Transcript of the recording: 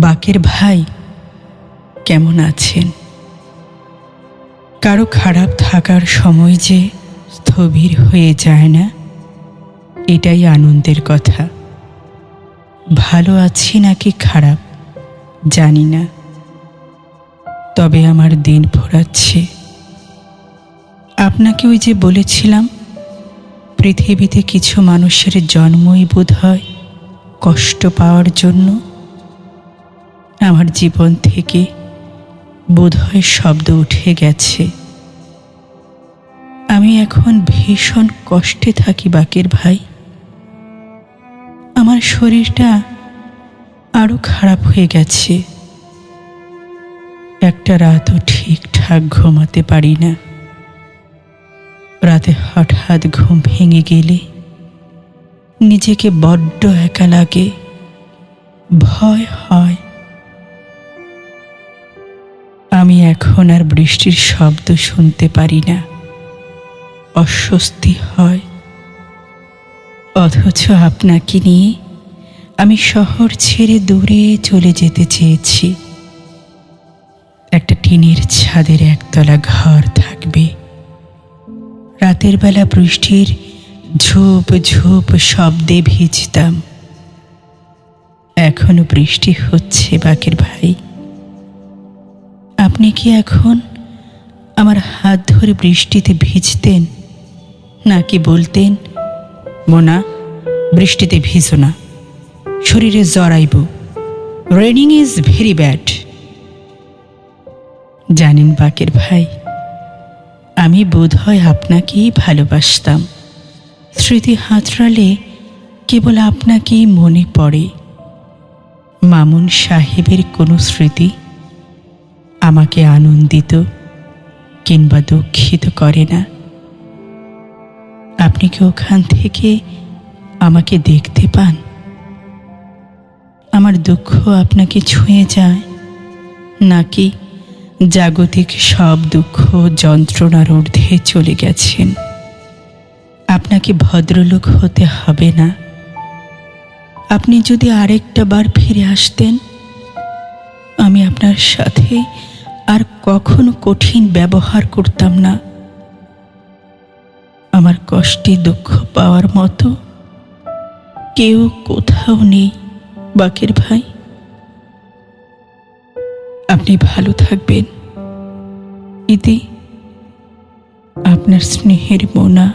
বাকের ভাই কেমন আছেন? কারো খারাপ থাকার সময় যে স্থবির হয়ে যায় না, এটাই আনন্দের কথা। ভালো আছি নাকি খারাপ জানি না, তবে আমার দিন ফুরাচ্ছে। আপনাকে ওই যে বলেছিলাম, পৃথিবীতে কিছু মানুষের জন্মই বোধ হয় কষ্ট পাওয়ার জন্য। আমার জীবন থেকে বোধহয় শব্দ উঠে গেছে। আমি এখন ভীষণ কষ্টে থাকি বাকের ভাই। আমার শরীরটা আরো খারাপ হয়ে গেছে। একটা রাতও ঠিকঠাক ঘুমাতে পারি না। রাতে হঠাৎ ঘুম ভেঙে গেলে নিজেকে বড্ড একা লাগে, ভয় হয়। আমি এখন আর বৃষ্টির শব্দ শুনতে পারি না, অস্বস্তি হয়। অথচ আপনাকে নিয়ে আমি শহর ছেড়ে দূরে চলে যেতে চেয়েছি। একটা টিনের ছাদের একতলা ঘর থাকবে। রাতের বেলা বৃষ্টির ঝোপ ঝোপ শব্দে ভিজতাম। এখনো বৃষ্টি হচ্ছে বাকের ভাই। আপনি কি এখন আমার হাত ধরে বৃষ্টিতে ভিজতেন, নাকি বলতেন, মোনা, বৃষ্টিতে ভিজো না, শরীরে জ্বর আইব, রেনিং ইজ ভেরি ব্যাড। জানেন বাকের ভাই, আমি বোধহয় আপনাকেই ভালোবাসতাম। স্মৃতি হাতড়ালে কেবল আপনাকেই মনে পড়ে। মামুন সাহেবের কোনো স্মৃতি আমাকে আনন্দিত কিংবা দুঃখিত করে না। আপনি কি ওখান থেকে আমাকে দেখতে পান? আমার দুঃখ আপনাকে ছুঁয়ে যায়, নাকি জাগতিক সব দুঃখ যন্ত্রণার ঊর্ধ্বে চলে গেছেন? আপনাকে ভদ্রলোক হতে হবে না। আপনি যদি আরেকটা বার ফিরে আসতেন, আমি আপনার সাথে আর কখনো কঠিন ব্যবহার করতাম না। আমার কষ্টে দুঃখ পাওয়ার মতো কেউ কোথাও নেই বাকের ভাই। আপনি ভালো থাকবেন। ইতি, আপনার স্নেহের মোনা।